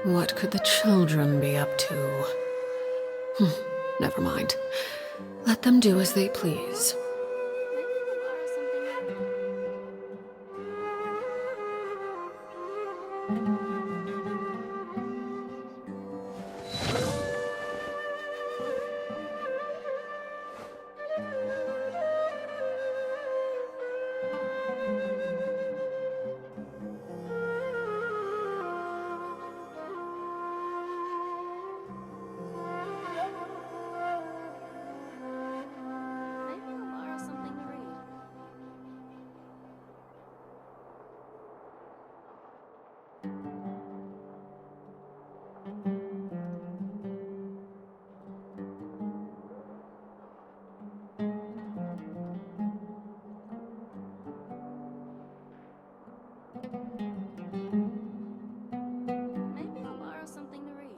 What could the children be up to? Never mind. Let them do as they please. Maybe I'll borrow something to read. Maybe I'll borrow something to read. Maybe I'll borrow something to read.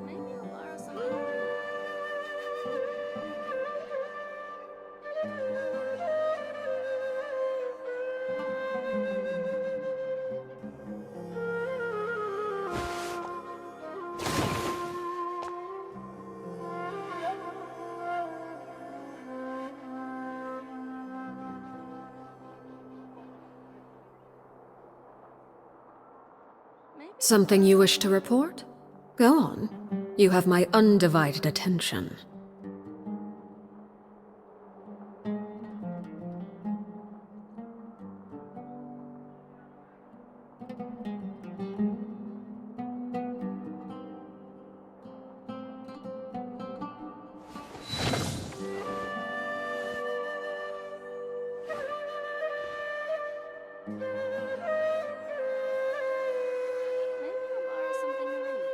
Maybe I'll borrow something to read. Maybe Something you wish to report? Go on. You have my undivided attention. Maybe I'll borrow something to read.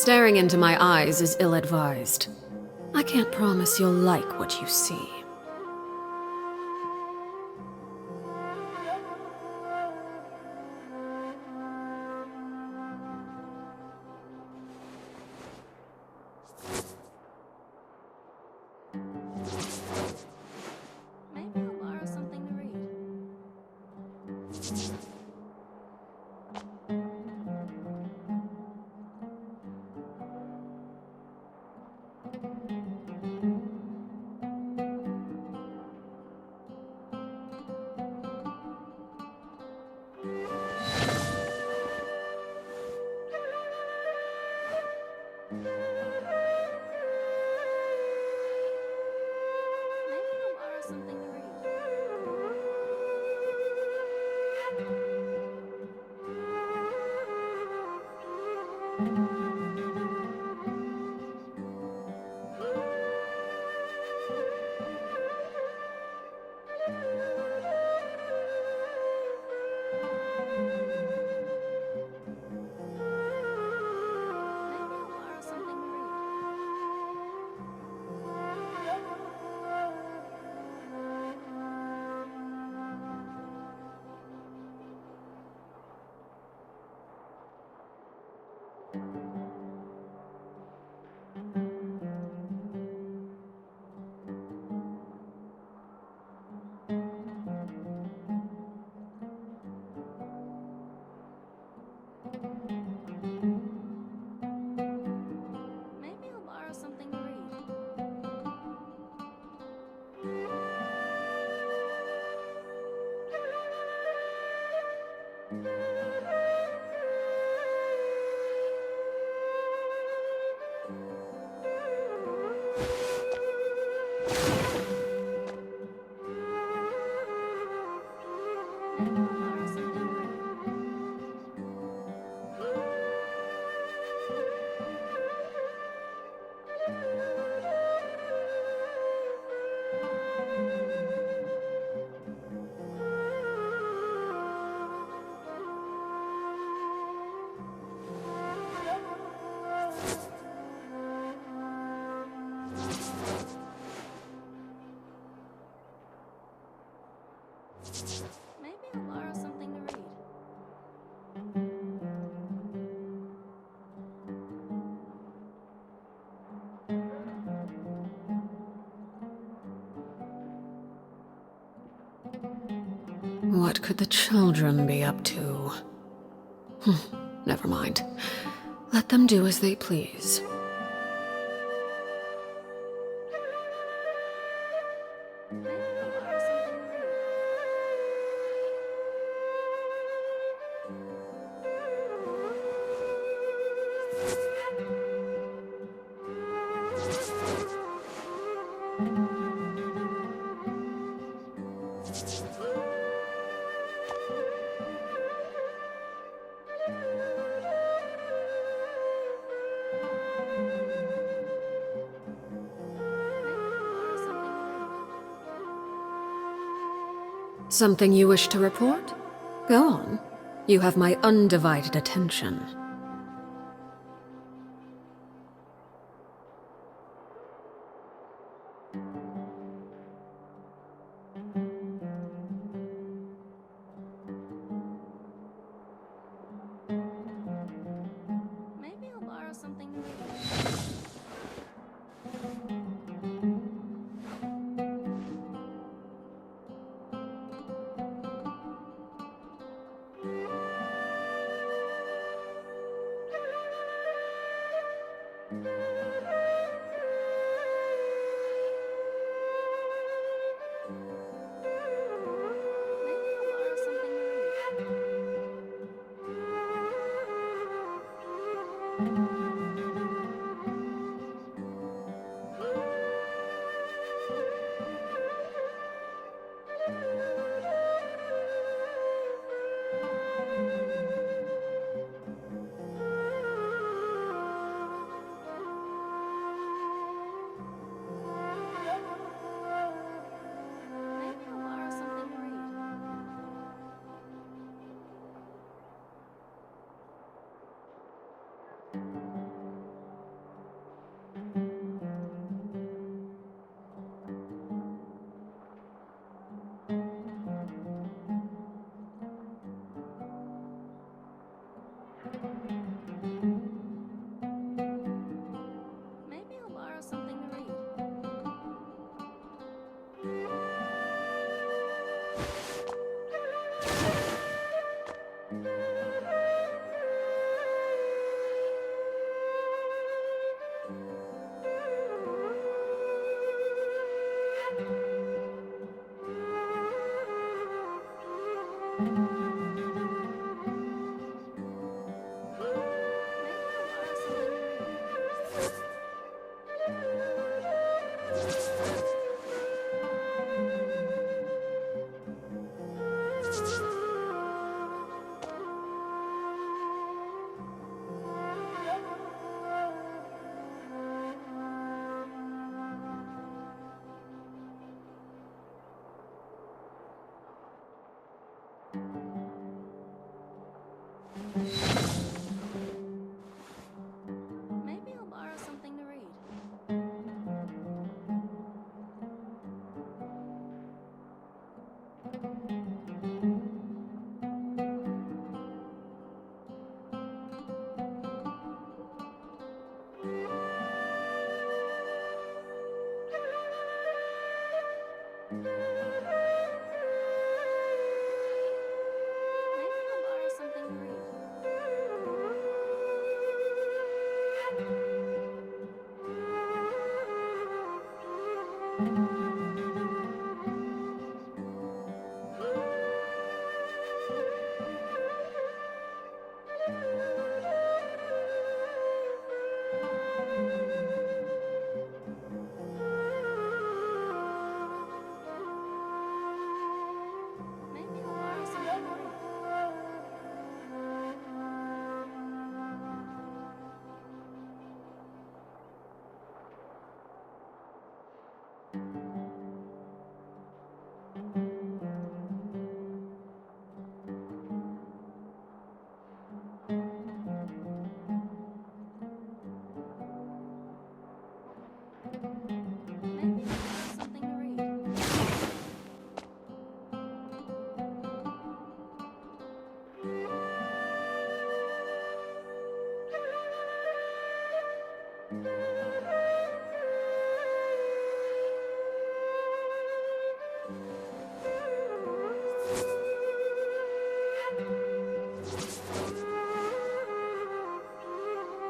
Staring into my eyes is ill-advised. I can't promise you'll like what you see. Maybe I'll borrow something to read. Maybe I'll borrow something to read. Maybe I'll borrow something to read. Maybe I'll borrow something to read. Maybe I'll borrow something to read. Maybe I'll borrow something to read. What could the children be up to? Never mind. Let them do as they please. Maybe I'll borrow something to read. Something you wish to report? Go on. You have my undivided attention. Maybe I'll borrow something to read. Maybe I'll borrow something to read. Maybe I'll borrow something to read. Maybe I'll borrow something to read. Maybe I'll borrow something to read.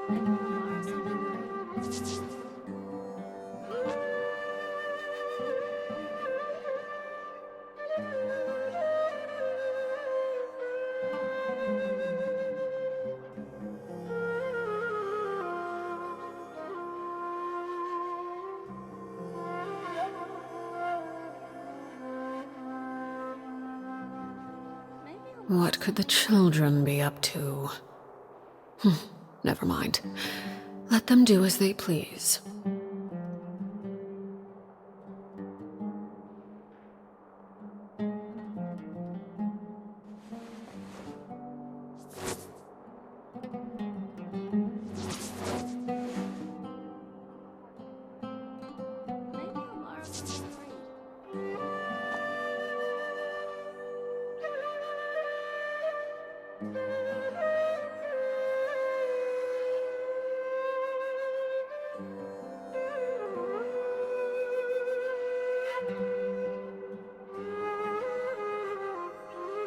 Maybe I'll borrow something to read. Maybe I'll What could the children be up to? Never mind. Let them do as they please. Maybe I'll borrow something to read.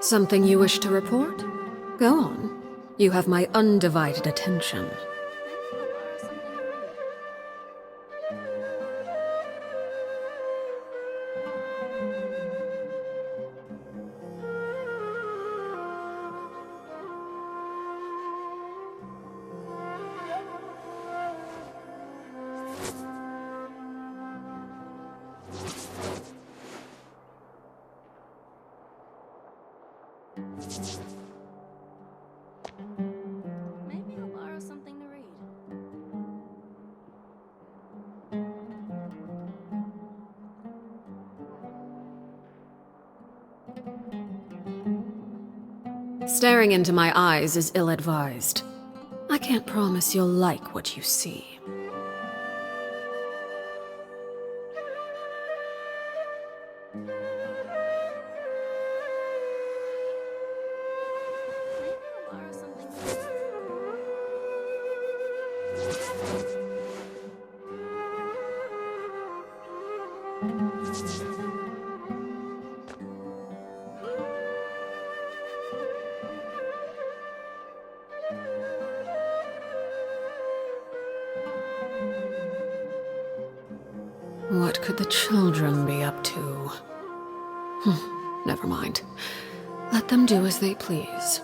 Something you wish to report? Go on. You have my undivided attention. Maybe I'll borrow something to read. Maybe I'll borrow something to read. Staring into my eyes is ill-advised. I can't promise you'll like what you see. Maybe I'll borrow something to read. What could the children be up to? Never mind. Let them do as they please.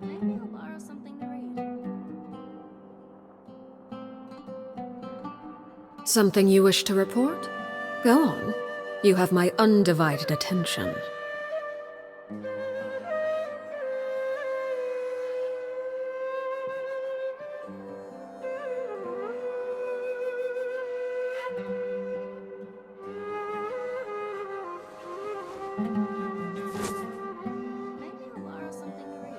Maybe I'll borrow something to read. Something you wish to report? Go on. You have my undivided attention. Maybe I'll borrow something to read.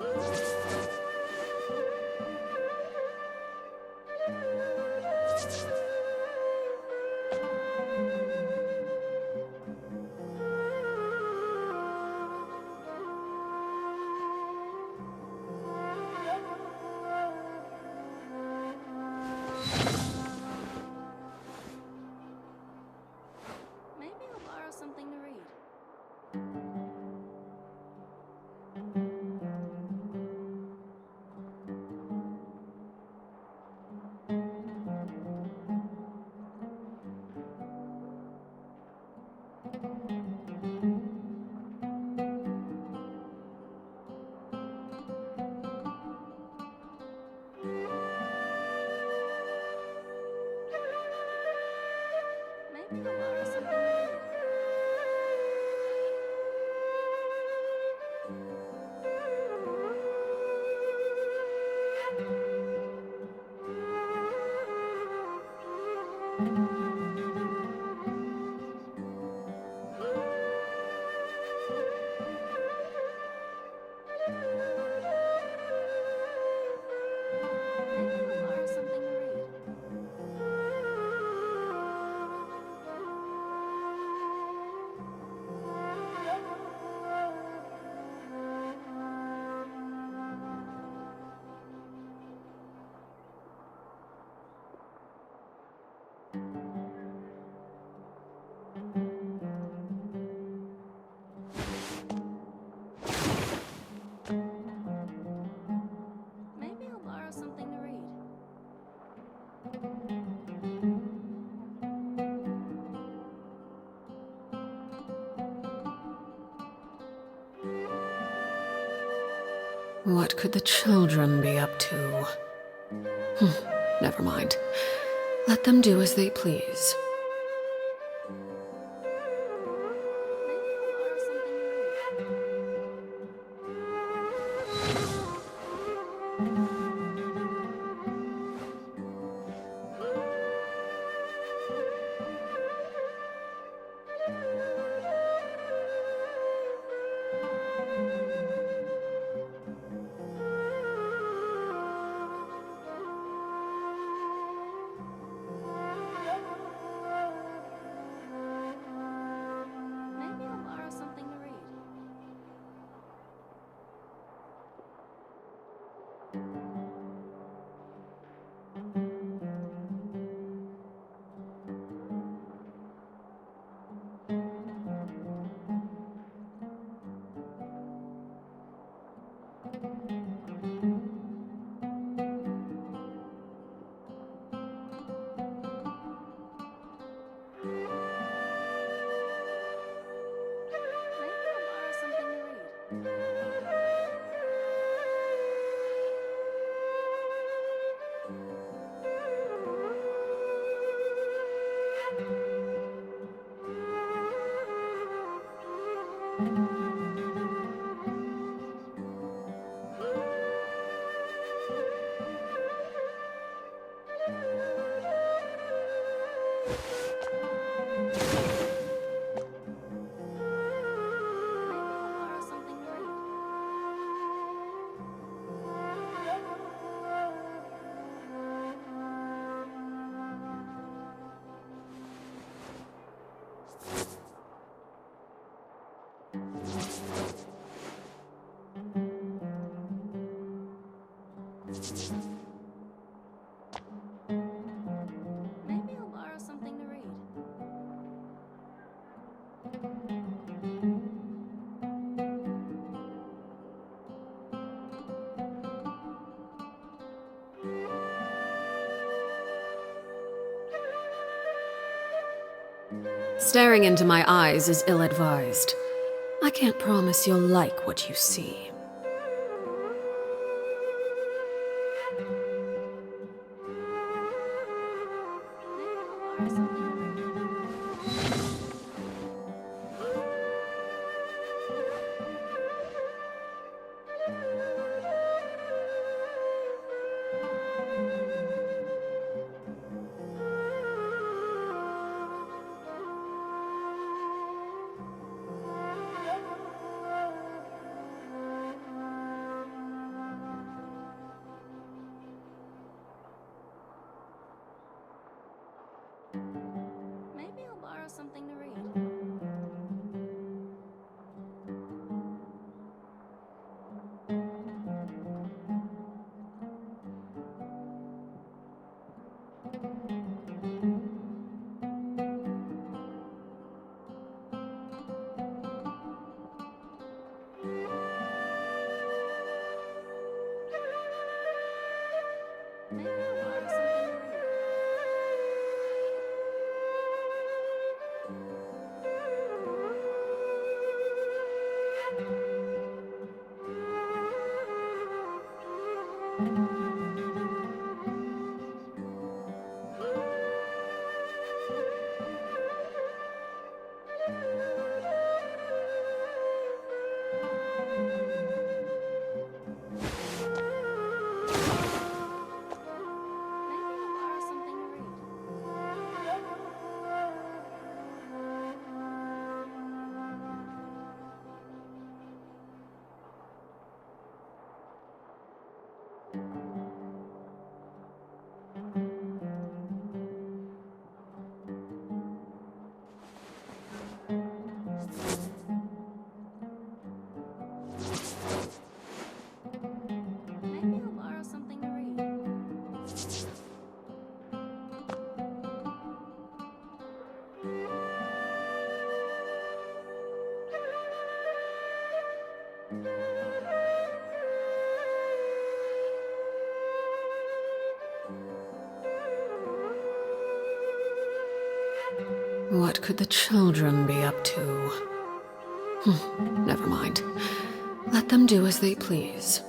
What could the children be up to? Never mind. Let them do as they please. Maybe I'll borrow something to read. Maybe I'll borrow something to read. Maybe I'll borrow something to read. Maybe I'll borrow something to read. Staring into my eyes is ill-advised. I can't promise you'll like what you see. Maybe I'll borrow something to read. Maybe I'll borrow something to read. Maybe I'll borrow something to read. Maybe I'll borrow something to read. Maybe I'll borrow something to read. What could the children be up to? Never mind. Let them do as they please.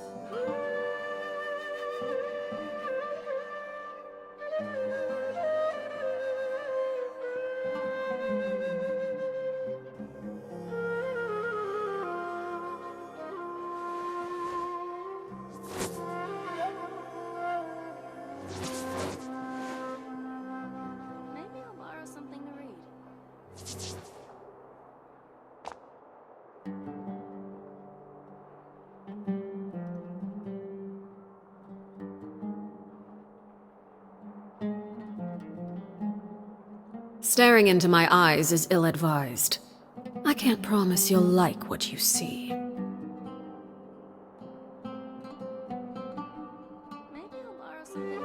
Staring into my eyes is ill-advised. I can't promise you'll like what you see. Maybe I'll borrow something.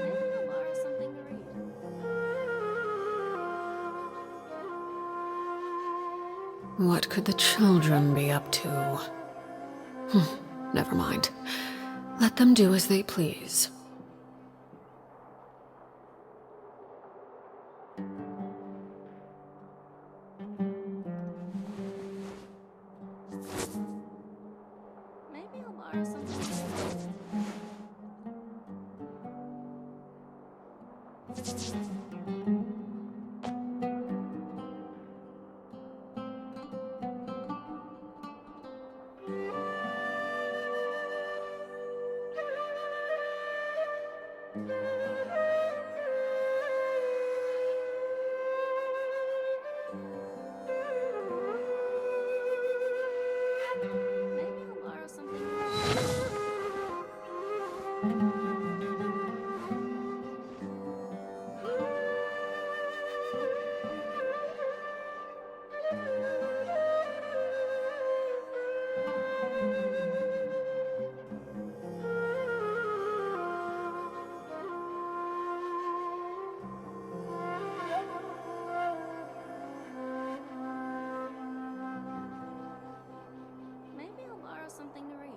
Maybe I'll borrow something to read. What could the children be up to? Never mind. Let them do as they please. Maybe I'll borrow something to read. Maybe I'll borrow something to read. Maybe I'll borrow something to read.